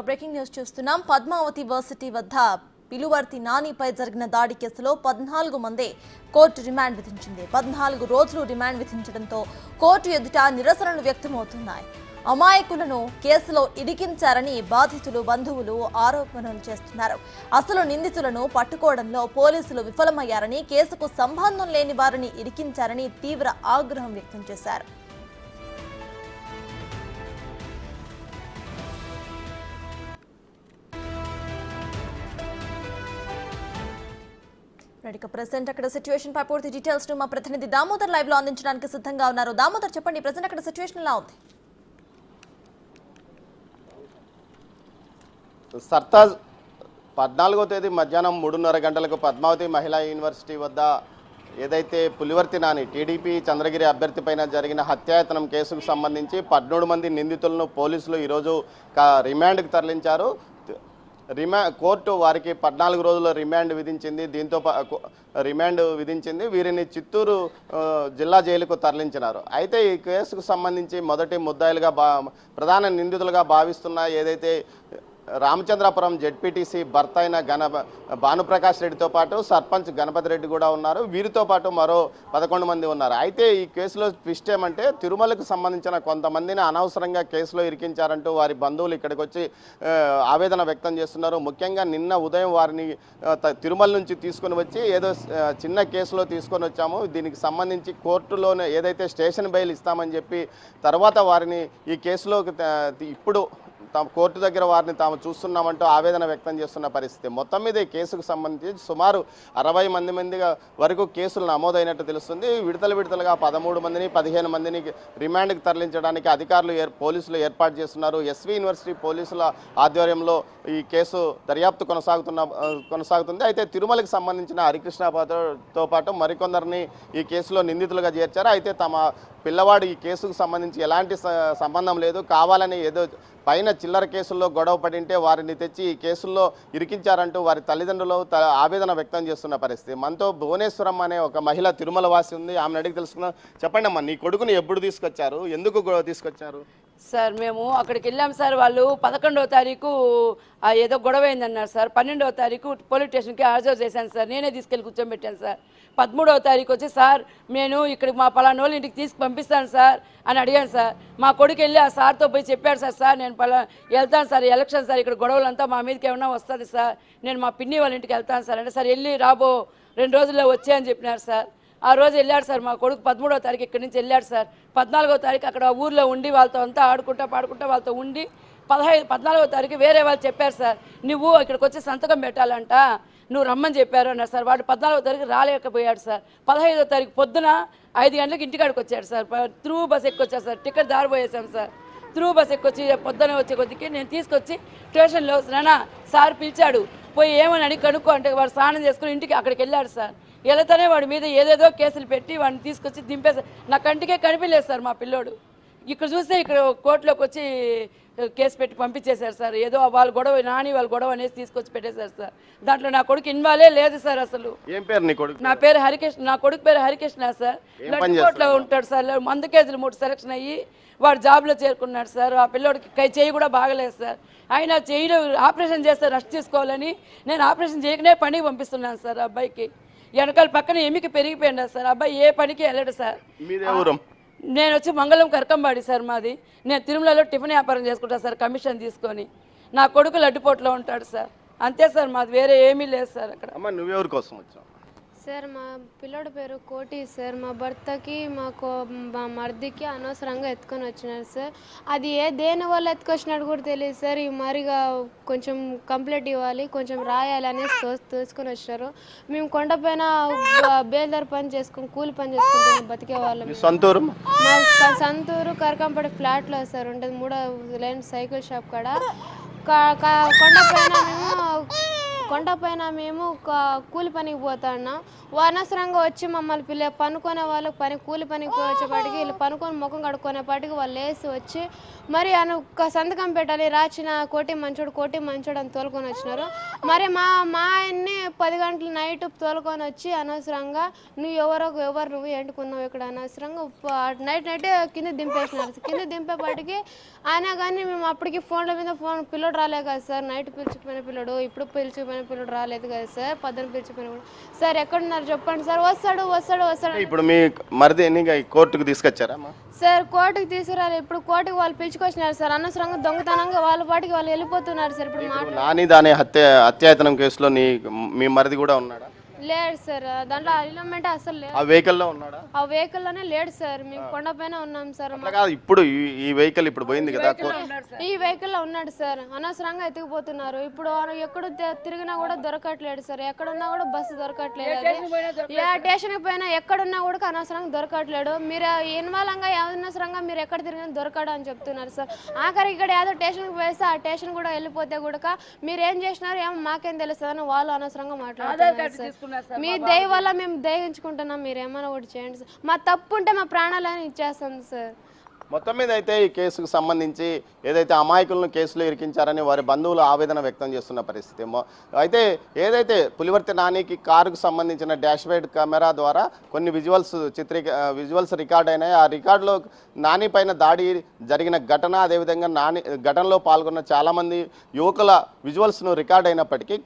Breaking news చూస్తున్నాం. Padmavati varsity వద్ద పిలువర్తి నానిపై జరిగిన దాడి కేసులో 14 మంది కోర్టు రిమాండ్ విధించింది. 14 రోజులు రిమాండ్ విధించడంతో కోర్టు ఎదుట నిరసనలు వ్యక్తమవుతున్నాయి. అమాయకులను కేసులో ఇరికించారని బాధితులు, బంధువులు ఆరోపణలు చేస్తున్నారు. అసలు నిందితులను పట్టుకోవడంలో పోలీసులు విఫలమయ్యారని, కేసుకు సంబంధం లేని వారిని ఇరికించారని తీవ్ర ఆగ్రహం వ్యక్తం చేశారు. ప్రెసెంట్ అక్కడ సిచ్యువేషన్ పై పూర్తి డీటెయిల్స్ ను మా ప్రతినిధి దామోదర్ లైవ్ లో అందించడానికి సిద్ధంగా ఉన్నారు. దామోదర్, చెప్పండి, ప్రెసెంట్ అక్కడ సిచ్యువేషన్ ఎలా ఉంది? సర్తాజ్ 14వ తేదీ మధ్యాహ్నం 3:30 గంటలకు పద్మావతి మహిళా యూనివర్సిటీ వద్ద ఏదైతే పులివర్తి నాని టీడీపీ చంద్రగిరి అభ్యర్థి పైన జరిగిన హత్యాయతనం కేసుకు సంబంధించి 13 మంది నిందితులను పోలీసులు ఈరోజు రిమాండ్కి తరలించారు. కోర్టు వారికి 14 రోజుల రిమాండ్ విధించింది. వీరిని చిత్తూరు జిల్లా జైలుకు తరలించినారు. అయితే ఈ కేసుకు సంబంధించి మొదటి ముద్దాయిలుగా ప్రధాన నిందితులుగా భావిస్తున్న ఏదైతే రామచంద్రాపురం జెడ్పీటీసీ భర్త అయిన భానుప్రకాష్ రెడ్డితో పాటు సర్పంచ్ గణపతి రెడ్డి కూడా ఉన్నారు. వీరితో పాటు మరో 11 మంది ఉన్నారు. అయితే ఈ కేసులో ట్విస్ట్ ఏమంటే తిరుమలకు సంబంధించిన కొంతమందిని అనవసరంగా కేసులో ఇరికించారంటూ వారి బంధువులు ఇక్కడికి వచ్చి ఆవేదన వ్యక్తం చేస్తున్నారు. ముఖ్యంగా నిన్న ఉదయం వారిని తిరుమల నుంచి తీసుకొని వచ్చి ఏదో చిన్న కేసులో తీసుకొని వచ్చాము, దీనికి సంబంధించి కోర్టులోనే ఏదైతే స్టేషన్ బెయిల్ ఇస్తామని చెప్పి తర్వాత వారిని ఈ కేసులోకి ఇప్పుడు కోర్టు దగ్గర వారిని తాము చూస్తున్నామంటూ ఆవేదన వ్యక్తం చేస్తున్న పరిస్థితి. మొత్తం మీద ఈ కేసుకు సంబంధించి సుమారు 60 మంది వరకు కేసులు నమోదైనట్టు తెలుస్తుంది. విడతలుగా 13 మందిని 15 మందిని రిమాండ్కి తరలించడానికి అధికారులు పోలీసులు ఏర్పాటు చేస్తున్నారు. ఎస్వి యూనివర్సిటీ పోలీసుల ఆధ్వర్యంలో ఈ కేసు దర్యాప్తు కొనసాగుతుంది. అయితే తిరుమలకు సంబంధించిన హరికృష్ణతో పాటు మరికొందరిని ఈ కేసులో నిందితులుగా చేర్చారు. అయితే తమ పిల్లవాడు ఈ కేసుకు సంబంధించి ఎలాంటి సంబంధం లేదు, కావాలని ఏదో పైన చిల్లర కేసుల్లో గొడవ పడింటే వారిని తెచ్చి ఈ కేసుల్లో ఇరికించారంటూ వారి తల్లిదండ్రులు ఆవేదన వ్యక్తం చేస్తున్న పరిస్థితి. మనతో భువనేశ్వరం అనే ఒక మహిళ తిరుమల వాసి ఉంది. ఆమెను అడిగి తెలుసుకుందాం. చెప్పండి అమ్మా, నీ కొడుకుని ఎప్పుడు తీసుకొచ్చారు, ఎందుకు తీసుకొచ్చారు? సార్ మేము అక్కడికి వెళ్ళాం సార్. వాళ్ళు 11వ తారీఖు ఏదో గొడవ అయిందన్నారు సార్. 12వ తారీఖు పోలీస్ స్టేషన్కి హాజరు చేశాను సార్. నేనే తీసుకెళ్ళి కూర్చోబెట్టాను సార్. 13వ తారీఖు వచ్చి సార్ నేను ఇక్కడ మా పలానా వాళ్ళ ఇంటికి తీసుకు పంపిస్తాను సార్ అని అడిగాను సార్. మా కొడుకు వెళ్ళి ఆ సార్తో పోయి చెప్పాడు సార్ నేను వెళ్తాను సార్, ఎలక్షన్ సార్, ఇక్కడ గొడవలంతా మా మీదకి ఏమన్నా వస్తుంది సార్, నేను మా పిన్ని వాళ్ళ ఇంటికి వెళ్తాను సార్ అంటే సార్ వెళ్ళి రాబో 2 రోజుల్లో వచ్చాయని చెప్పినారు సార్. ఆ రోజు వెళ్ళాడు సార్ మా కొడుకు. 13వ తారీఖు ఇక్కడి నుంచి వెళ్ళాడు సార్. 14వ తారీఖు అక్కడ ఊర్లో ఉండి వాళ్ళతో అంతా ఆడుకుంటా పాడుకుంటా వాళ్ళతో ఉండి 14వ తారీఖు వేరే వాళ్ళు చెప్పారు సార్ నువ్వు ఇక్కడికి వచ్చి సంతకం పెట్టాలంట, నువ్వు రమ్మని చెప్పారు అన్నారు సార్. వాడు 14వ తారీఖు రాలేకపోయాడు సార్. 15వ తారీఖు పొద్దున 5 గంటలకు ఇంటికాడికి వచ్చాడు సార్. త్రూ బస్ ఎక్కొచ్చారు సార్. టికెట్ దారిపోయేసాం సార్. త్రూ బస్ ఎక్కొచ్చి పొద్దున వచ్చే కొద్దికి నేను తీసుకొచ్చి స్టేషన్లో నాన్న సార్ పిలిచాడు, పోయి ఏమని అడిగి కనుక్కో అంటే వాడు స్నానం చేసుకుని ఇంటికి అక్కడికి వెళ్ళాడు సార్. వెళతానే వాడి మీద ఏదేదో కేసులు పెట్టి వాడిని తీసుకొచ్చి దింపేశారు. నా కంటికే కనిపించలేదు సార్ మా పిల్లోడు. ఇక్కడ చూస్తే ఇక్కడ కోర్టులోకి వచ్చి కేసు పెట్టి పంపించేశారు సార్. ఏదో వాళ్ళ గొడవ అనేసి తీసుకొచ్చి పెట్టేశారు సార్. దాంట్లో నా కొడుకు ఇన్వాల్వే లేదు సార్. అసలు ఏం పేరు నీ కొడుకు? నా పేరు హరికృష్ణ. నా కొడుకు పేరు హరికృష్ణ సార్. కోర్టులో ఉంటాడు సార్. మందు కేసులు 3 సెలక్షన్ అయ్యి వాడు జాబ్లో చేరుకున్నాడు సార్. ఆ పిల్లోడికి చెయ్యి కూడా బాగలేదు సార్. ఆయన చెయ్యిలో ఆపరేషన్ చేస్తే రెస్ట్ తీసుకోవాలని నేను ఆపరేషన్ చేయకనే పనికి పంపిస్తున్నాను సార్. అబ్బాయికి వెనకాల పక్కన ఎమికి పెరిగిపోయింది సార్. అబ్బాయి ఏ పనికి వెళ్ళడు సార్. నేను వచ్చి మంగళం కరకంబాడి సార్ మాది. నేను తిరుమలలో టిఫిన్ వ్యాపారం చేసుకుంటా సార్ కమిషన్ తీసుకొని. నా కొడుకు లడ్డుపోట్లో ఉంటాడు సార్. అంతే సార్, మాది వేరే ఏమీ లేదు సార్. అక్కడ నువ్వెవరి కోసం వచ్చావు సార్? మా పిల్లోడి పేరు కోటి సార్. మా భర్తకి మా మర్దికి అనవసరంగా ఎత్తుకొని వచ్చినారు సార్. అది దేని వల్ల ఎత్తుకొచ్చినట్టు కూడా తెలియదు సార్. ఈ మరిగా కొంచెం కంప్లైంట్ ఇవ్వాలి, కొంచెం రాయాలి అనేసి తోసుకొని వచ్చినారు. మేము కొండపైన బేల్దార్ పని చేసుకుని కూలి పని చేసుకుంటే బతికే వాళ్ళం. మా సంతూరు కరకంపడి ఫ్లాట్లో సార్ ఉంటుంది, 3వ లైన్ సైకిల్ షాప్ కాడ. కొండపైన మేము కొండ పైన మేము కూలి పనికి పోతున్నాం. అనవసరంగా వచ్చి మమ్మల్ని పనుకునే వాళ్ళు కూలి పనికి వచ్చేపాటికి వీళ్ళు పనుకొని ముఖం కడుక్కునేపాటికి వాళ్ళు వేసి వచ్చి మరి సంతకం పెట్టాలి రాచిన కోటి మంచోడు అని తోలుకొని వచ్చినారు. మరి మా ఆయన్ని 10 గంటలు నైట్ తోలుకొని వచ్చి అనవసరంగా ఎవరు నువ్వు ఎంటుకున్నావు ఇక్కడ అనవసరంగా నైట్ కింద దింపేసినారు. కింద దింపేపాటికి అయినా కానీ మేము అప్పటికి ఫోన్ పిల్లడు రాలేదు కదా సార్, నైట్ పిలిచిపోయిన పిల్లడు, ఇప్పుడు పిలిచిపోయిన పిల్లడు రాలేదు కదా సార్, పొద్దున పిలిచిపోయిన సార్ ఎక్కడున్నారు చెప్పండి సార్. వస్తాడు ఇప్పుడు మీ మరిది కోర్టుకు తీసుకొచ్చారా సార్? కోర్టుకి తీసుకురాలి. ఇప్పుడు కోర్టుకి వాళ్ళు పిలుచుకొచ్చినారు సార్. అనవసరంగా దొంగతనంగా వాళ్ళ పాటికి వాళ్ళు వెళ్ళిపోతున్నారు సార్. ఇప్పుడు నాని దాని హత్యాయతనం కేసులో మీ మరిది కూడా ఉన్నాడా? లేడు సార్, దాంట్లో అలిమెంట్ అసలు లేదు. ఆ వెహికల్లో ఉన్నాడా? ఆ వెహికల్ లోనే లేడు సార్. మేము కొండపైన ఉన్నాం సార్. ఇప్పుడు ఈ వెహికల్ ఇప్పుడు పోయింది కదా, ఈ వెహికల్ లో ఉన్నాడు సార్. అనవసరంగా ఎత్తుకుపోతున్నారు. ఇప్పుడు ఎక్కడ తిరిగినా కూడా దొరకట్లేడు సార్. ఎక్కడున్నా కూడా బస్సు దొరకట్లేదు. ఏ స్టేషన్ కి పోయినా ఎక్కడున్నా కూడా అనవసరంగా దొరకట్లేడు. మీరు ఇన్వాల్వ్గా అనవసరంగా మీరు ఎక్కడ తిరిగినా దొరకడు అని చెప్తున్నారు సార్. ఆఖరి ఇక్కడ ఏదో స్టేషన్కి పోయేస్తే ఆ స్టేషన్ కూడా వెళ్ళిపోతే కూడా మీరు ఏం చేసినారు ఏమో మాకేం తెలుస్తుంది అని వాళ్ళు అనవసరంగా మాట్లాడుతున్నారు సార్. మీ దయ వల్ల మేము దయించుకుంటున్నాం, మీరు ఏమైనా ఒకటి చేయండి సార్. మా తప్పు ఉంటే మా ప్రాణాలని ఇచ్చేస్తాం సార్. మొత్తం మీద అయితే ఈ కేసుకు సంబంధించి ఏదైతే అమాయకులను కేసులో ఇరికించారని వారి బంధువులు ఆవేదన వ్యక్తం చేస్తున్న పరిస్థితి. అయితే పులివర్తి నానికి కారుకు సంబంధించిన డాష్బోర్డ్ కెమెరా ద్వారా కొన్ని విజువల్స్ రికార్డ్ అయినాయి. ఆ రికార్డులో నాని పైన దాడి జరిగిన ఘటన, అదేవిధంగా ఘటనలో పాల్గొన్న చాలామంది యువకుల విజువల్స్ను రికార్డ్ అయినప్పటికీ